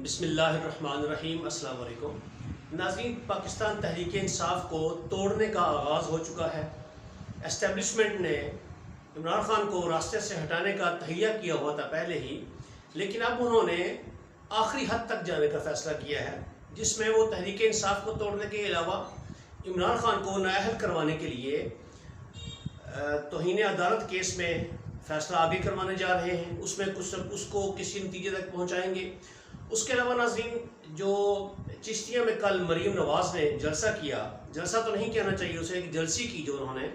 بسم اللہ الرحمن الرحیم۔ السلام علیکم ناظرین، پاکستان تحریک انصاف کو توڑنے کا آغاز ہو چکا ہے۔ اسٹیبلشمنٹ نے عمران خان کو راستے سے ہٹانے کا تہیہ کیا ہوا تھا پہلے ہی، لیکن اب انہوں نے آخری حد تک جانے کا فیصلہ کیا ہے، جس میں وہ تحریک انصاف کو توڑنے کے علاوہ عمران خان کو نااہل کروانے کے لیے توہین عدالت کیس میں فیصلہ آگے کروانے جا رہے ہیں۔ اس میں اس کو کسی نتیجے تک پہنچائیں گے۔ اس کے علاوہ ناظرین، جو چشتیہ میں کل مریم نواز نے جلسہ کیا، جلسہ تو نہیں کہنا چاہیے اسے، ایک جلسی کی جو انہوں نے،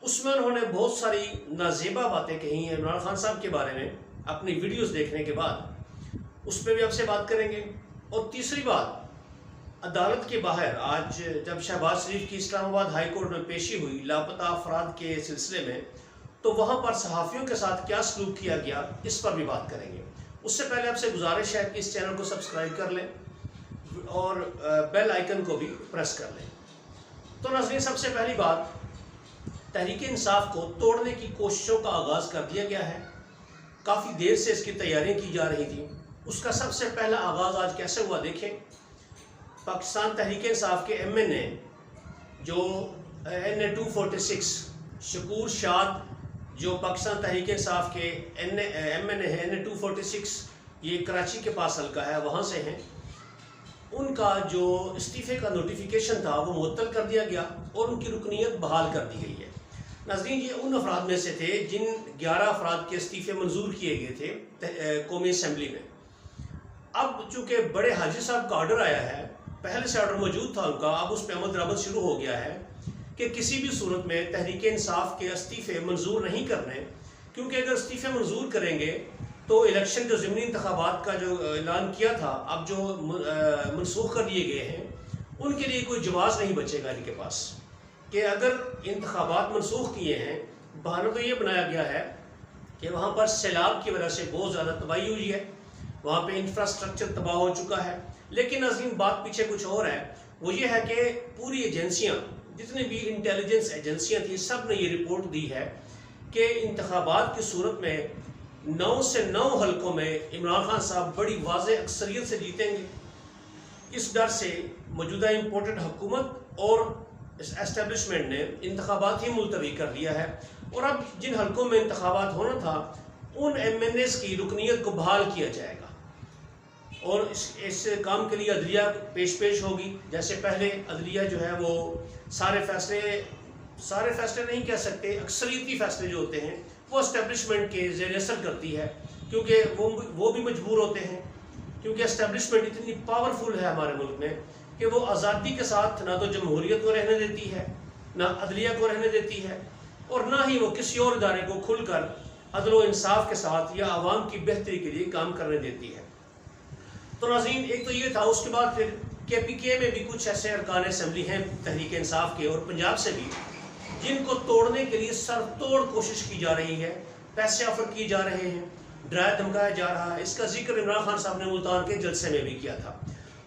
اس میں انہوں نے بہت ساری نازیبا باتیں کہی ہیں عمران خان صاحب کے بارے میں اپنی ویڈیوز دیکھنے کے بعد۔ اس پہ بھی آپ سے بات کریں گے۔ اور تیسری بات، عدالت کے باہر آج جب شہباز شریف کی اسلام آباد ہائی کورٹ میں پیشی ہوئی لاپتہ افراد کے سلسلے میں، تو وہاں پر صحافیوں کے ساتھ کیا سلوک کیا گیا، اس پر بھی بات کریں گے۔ اس سے پہلے آپ سے گزارش ہے کہ اس چینل کو سبسکرائب کر لیں اور بیل آئیکن کو بھی پریس کر لیں۔ تو ناظرین، سب سے پہلی بات، تحریک انصاف کو توڑنے کی کوششوں کا آغاز کر دیا گیا ہے۔ کافی دیر سے اس کی تیاریاں کی جا رہی تھیں۔ اس کا سب سے پہلا آغاز آج کیسے ہوا دیکھیں۔ پاکستان تحریک انصاف کے ایم این اے جو NA 246 شکور شاد، جو پاکستان تحریک انصاف کے ایم این اے ہے، NA 246، یہ کراچی کے پاس حلقہ ہے، وہاں سے ہیں، ان کا جو استعفے کا نوٹیفیکیشن تھا وہ معطل کر دیا گیا اور ان کی رکنیت بحال کر دی گئی ہے۔ ناظرین، یہ ان افراد میں سے تھے جن 11 افراد کے استعفے منظور کیے گئے تھے قومی اسمبلی میں۔ اب چونکہ بڑے حاجی صاحب کا آرڈر آیا ہے، پہلے سے آرڈر موجود تھا ان کا، اب اس پہ عمل درآمد شروع ہو گیا ہے کہ کسی بھی صورت میں تحریک انصاف کے استعفے منظور نہیں کرنے، کیونکہ اگر استعفے منظور کریں گے تو الیکشن جو ضمنی انتخابات کا جو اعلان کیا تھا، اب جو منسوخ کر دیے گئے ہیں، ان کے لیے کوئی جواز نہیں بچے گا ان کے پاس کہ اگر انتخابات منسوخ کیے ہیں۔ بہانہ تو یہ بنایا گیا ہے کہ وہاں پر سیلاب کی وجہ سے بہت زیادہ تباہی ہوئی ہے، وہاں پہ انفراسٹرکچر تباہ ہو چکا ہے۔ لیکن ناظرین، بات پیچھے کچھ اور ہے، وہ یہ ہے کہ پوری ایجنسیاں، جتنی بھی انٹیلیجنس ایجنسیاں تھیں، سب نے یہ رپورٹ دی ہے کہ انتخابات کی صورت میں 9 سے 9 حلقوں میں عمران خان صاحب بڑی واضح اکثریت سے جیتیں گے۔ اس ڈر سے موجودہ امپورٹڈ حکومت اور اسٹیبلشمنٹ نے انتخابات ہی ملتوی کر دیا ہے، اور اب جن حلقوں میں انتخابات ہونا تھا ان ایم این ایز کی رکنیت کو بحال کیا جائے گا، اور اس کام کے لیے عدلیہ پیش ہوگی۔ جیسے پہلے عدلیہ جو ہے وہ سارے فیصلے نہیں کہہ سکتے، اکثریتی فیصلے جو ہوتے ہیں وہ اسٹیبلشمنٹ کے زیر اثر کرتی ہے، کیونکہ وہ بھی مجبور ہوتے ہیں، کیونکہ اسٹیبلشمنٹ اتنی پاورفل ہے ہمارے ملک میں کہ وہ آزادی کے ساتھ نہ تو جمہوریت کو رہنے دیتی ہے، نہ عدلیہ کو رہنے دیتی ہے، اور نہ ہی وہ کسی اور ادارے کو کھل کر عدل و انصاف کے ساتھ یا عوام کی بہتری کے لیے کام کرنے دیتی ہے۔ تو ناظرین، ایک تو یہ تھا۔ اس کے بعد پھر KPK میں بھی کچھ ایسے ارکان اسمبلی ہیں تحریک انصاف کے، اور پنجاب سے بھی، جن کو توڑنے کے لیے سر توڑ کوشش کی جا رہی ہے، پیسے آفر کیے جا رہے ہیں، ڈرایا دھمکایا جا رہا ہے۔ اس کا ذکر عمران خان صاحب نے ملتان کے جلسے میں بھی کیا تھا۔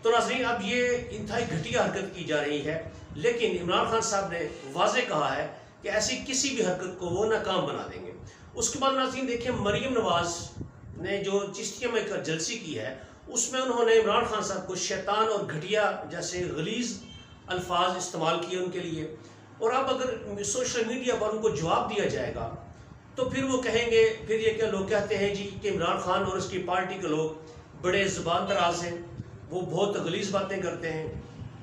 تو ناظرین، اب یہ انتہائی گھٹیا حرکت کی جا رہی ہے، لیکن عمران خان صاحب نے واضح کہا ہے کہ ایسی کسی بھی حرکت کو وہ ناکام بنا دیں گے۔ اس کے بعد ناظرین دیکھیں، مریم نواز نے جو چشتیہ میں جلسی کی ہے، اس میں انہوں نے عمران خان صاحب کو شیطان اور گھٹیا جیسے غلیظ الفاظ استعمال کیے ان کے لیے، اور اب اگر سوشل میڈیا پر ان کو جواب دیا جائے گا تو پھر وہ کہیں گے، پھر یہ کہ لوگ کہتے ہیں جی کہ عمران خان اور اس کی پارٹی کے لوگ بڑے زبان دراز ہیں، وہ بہت غلیظ باتیں کرتے ہیں۔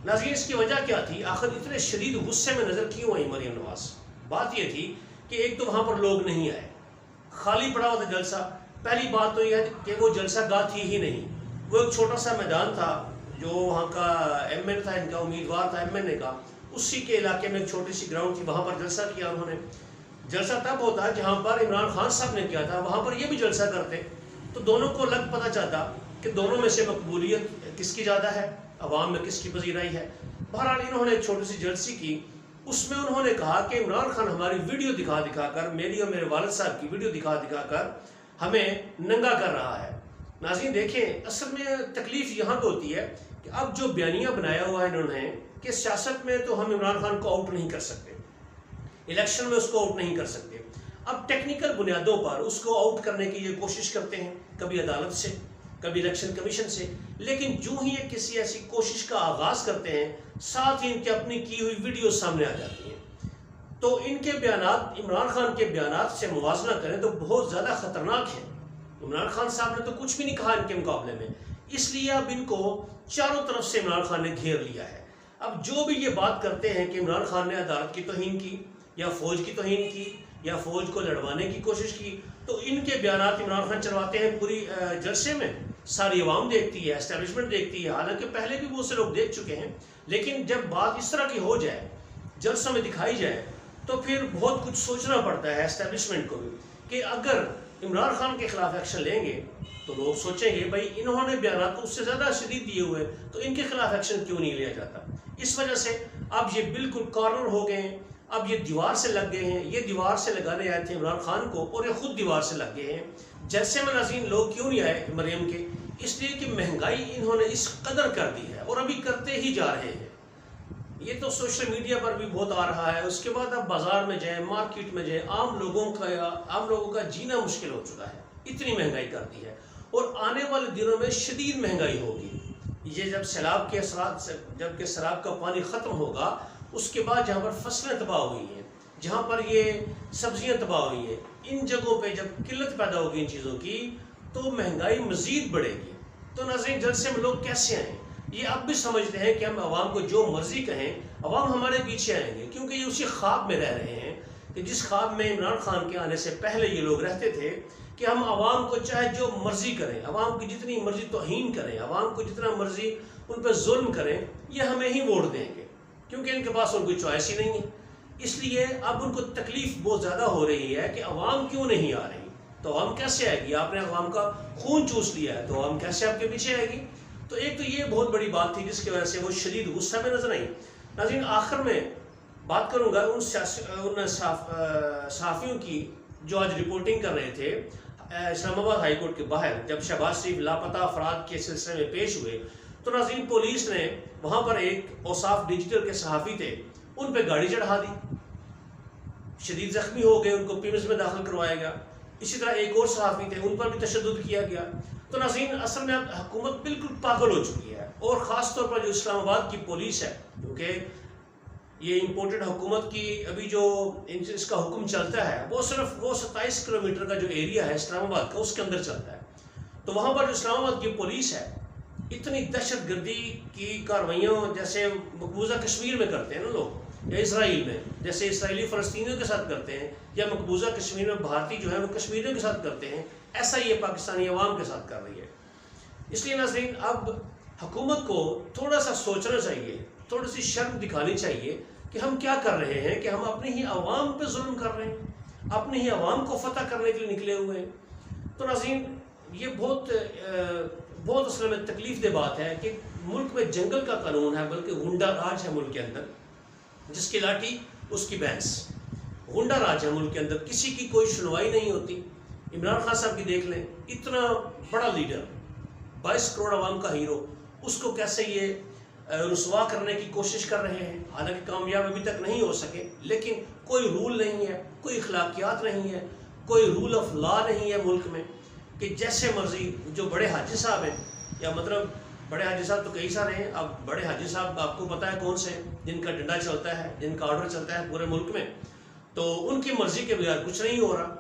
ناظرین، اس کی وجہ کیا تھی؟ آخر اتنے شدید غصے میں نظر کیوں آئی مریم نواز؟ بات یہ تھی کہ ایک تو وہاں پر لوگ نہیں آئے، خالی پڑا ہوا تھا جلسہ۔ پہلی بات تو یہ ہے کہ وہ جلسہ گاہ تھی ہی نہیں، وہ ایک چھوٹا سا میدان تھا جو وہاں کا ایم این تھا، ان کا امیدوار تھا ایم این اے کا، اسی کے علاقے میں ایک چھوٹی سی گراؤنڈ تھی، وہاں پر جلسہ کیا انہوں نے۔ جلسہ تب ہوتا ہے جہاں پر عمران خان صاحب نے کیا تھا، وہاں پر یہ بھی جلسہ کرتے تو دونوں کو لگ پتہ چلتا کہ دونوں میں سے مقبولیت کس کی زیادہ ہے، عوام میں کس کی پذیرائی ہے۔ بہرحال انہوں نے ایک چھوٹی سی جلسی کی، اس میں انہوں نے کہا کہ عمران خان ہماری ویڈیو دکھا کر، میری اور میرے والد صاحب کی ویڈیو دکھا کر ہمیں ننگا کر رہا ہے۔ ناظرین دیکھیں، اصل میں تکلیف یہاں پہ ہوتی ہے کہ اب جو بیانیہ بنایا ہوا ہے انہوں نے کہ سیاست میں تو ہم عمران خان کو آؤٹ نہیں کر سکتے، الیکشن میں اس کو آؤٹ نہیں کر سکتے، اب ٹیکنیکل بنیادوں پر اس کو آؤٹ کرنے کی یہ کوشش کرتے ہیں، کبھی عدالت سے، کبھی الیکشن کمیشن سے، لیکن جو ہی یہ کسی ایسی کوشش کا آغاز کرتے ہیں ساتھ ہی ان کے اپنی کی ہوئی ویڈیوز سامنے آ جاتی ہیں۔ تو ان کے بیانات عمران خان کے بیانات سے موازنہ کریں تو بہت زیادہ خطرناک ہیں۔ عمران خان صاحب نے تو کچھ بھی نہیں کہا ان کے مقابلے میں، اس لیے اب ان کو چاروں طرف سے عمران خان نے گھیر لیا ہے۔ اب جو بھی یہ بات کرتے ہیں کہ عمران خان نے عدالت کی توہین کی یا فوج کی توہین کی یا فوج کو لڑوانے کی کوشش کی، تو ان کے بیانات عمران خان چلواتے ہیں پوری جلسے میں، ساری عوام دیکھتی ہے، اسٹیبلشمنٹ دیکھتی ہے، حالانکہ پہلے بھی بہت سے لوگ دیکھ چکے ہیں، لیکن جب بات اس طرح کی ہو جائے، جلسوں میں دکھائی جائے، تو پھر بہت کچھ سوچنا پڑتا ہے اسٹیبلشمنٹ کو بھی کہ اگر عمران خان کے خلاف ایکشن لیں گے تو لوگ سوچیں گے بھائی انہوں نے بیانات اس سے زیادہ شدید دیے ہوئے تو ان کے خلاف ایکشن کیوں نہیں لیا جاتا۔ اس وجہ سے اب یہ بالکل کارنر ہو گئے ہیں، اب یہ دیوار سے لگ گئے ہیں، یہ دیوار سے لگانے آئے تھے عمران خان کو اور یہ خود دیوار سے لگ گئے ہیں۔ جیسے میں ناظرین لوگ کیوں نہیں آئے مریم کے؟ اس لیے کہ مہنگائی انہوں نے اس قدر کر دی ہے اور ابھی کرتے ہی جا رہے ہیں۔ یہ تو سوشل میڈیا پر بھی بہت آ رہا ہے، اس کے بعد اب بازار میں جائیں، مارکیٹ میں جائیں، عام لوگوں کا جینا مشکل ہو چکا ہے، اتنی مہنگائی کر دی ہے اور آنے والے دنوں میں شدید مہنگائی ہوگی۔ یہ جب سیلاب کے اثرات جب کہ سیلاب کا پانی ختم ہوگا، اس کے بعد جہاں پر فصلیں تباہ ہوئی ہیں، جہاں پر یہ سبزیاں تباہ ہوئی ہیں، ان جگہوں پہ جب قلت پیدا ہوگی ان چیزوں کی تو مہنگائی مزید بڑھے گی۔ تو ناظرین جلسے میں لوگ کیسے آئیں؟ یہ اب بھی سمجھتے ہیں کہ ہم عوام کو جو مرضی کہیں عوام ہمارے پیچھے آئیں گے، کیونکہ یہ اسی خواب میں رہ رہے ہیں کہ جس خواب میں عمران خان کے آنے سے پہلے یہ لوگ رہتے تھے کہ ہم عوام کو چاہے جو مرضی کریں، عوام کی جتنی مرضی توہین کریں، عوام کو جتنا مرضی ان پہ ظلم کریں، یہ ہمیں ہی ووٹ دیں گے، کیونکہ ان کے پاس اور کوئی چوائس ہی نہیں ہے۔ اس لیے اب ان کو تکلیف بہت زیادہ ہو رہی ہے کہ عوام کیوں نہیں آ رہی، تو عوام کیسے آئے گی؟ آپ نے عوام کا خون چوس لیا ہے تو عوام کیسے آپ کے پیچھے آئے گی؟ تو ایک تو یہ بہت بڑی بات تھی جس کی وجہ سے وہ شدید غصہ میں نظر آئی۔ ناظرین آخر میں بات کروں گا ان صحافیوں کی جو آج رپورٹنگ کر رہے تھے اسلام آباد ہائی کورٹ کے باہر جب شہباز شریف لاپتہ افراد کے سلسلے میں پیش ہوئے، تو ناظرین پولیس نے وہاں پر ایک اوصاف ڈیجیٹل کے صحافی تھے، ان پہ گاڑی چڑھا دی، شدید زخمی ہو گئے، ان کو پیمز میں داخل کروایا گیا۔ اسی طرح ایک اور صحافی تھے، ان پر بھی تشدد کیا گیا۔ تو ناظرین اصل میں اب حکومت بالکل پاگل ہو چکی ہے، اور خاص طور پر جو اسلام آباد کی پولیس ہے، کیونکہ یہ امپورٹڈ حکومت کی ابھی جو اس کا حکم چلتا ہے وہ صرف وہ 27 کلومیٹر کا جو ایریا ہے اسلام آباد کا، اس کے اندر چلتا ہے۔ تو وہاں پر جو اسلام آباد کی پولیس ہے اتنی دہشت گردی کی کارروائیاں جیسے مقبوضہ کشمیر میں کرتے ہیں نا لوگ، یا اسرائیل میں جیسے اسرائیلی فلسطینیوں کے ساتھ کرتے ہیں، یا مقبوضہ کشمیر میں بھارتی جو ہے وہ کشمیریوں کے ساتھ کرتے ہیں، ایسا ہی یہ پاکستانی عوام کے ساتھ کر رہی ہے۔ اس لیے ناظرین اب حکومت کو تھوڑا سا سوچنا چاہیے، تھوڑی سی شرم دکھانی چاہیے کہ ہم کیا کر رہے ہیں، کہ ہم اپنی ہی عوام پہ ظلم کر رہے ہیں، اپنی ہی عوام کو فتح کرنے کے لیے نکلے ہوئے ہیں۔ تو ناظرین یہ بہت اصل میں تکلیف دہ بات ہے کہ ملک میں جنگل کا قانون ہے، بلکہ غنڈہ راج ہے ملک کے اندر، جس کی لاٹھی اس کی بھینس، غنڈہ راج ہے ملک کے اندر، کسی کی کوئی سنوائی نہیں ہوتی۔ عمران خان صاحب کی دیکھ لیں، اتنا بڑا لیڈر، 22 کروڑ عوام کا ہیرو، اس کو کیسے یہ رسوا کرنے کی کوشش کر رہے ہیں۔ حالانکہ کامیاب ابھی تک نہیں ہو سکے، لیکن کوئی رول نہیں ہے، کوئی اخلاقیات نہیں ہے، کوئی رول آف لا نہیں ہے ملک میں کہ جیسے مرضی جو بڑے حاجی صاحب ہیں، یا مطلب بڑے حاجی صاحب تو کئی سارے ہیں، اب بڑے حاجی صاحب آپ کو پتہ ہے کون سے، جن کا ڈنڈا چلتا ہے، جن کا آرڈر چلتا ہے پورے ملک میں، تو ان کی مرضی کے بغیر کچھ نہیں ہو رہا۔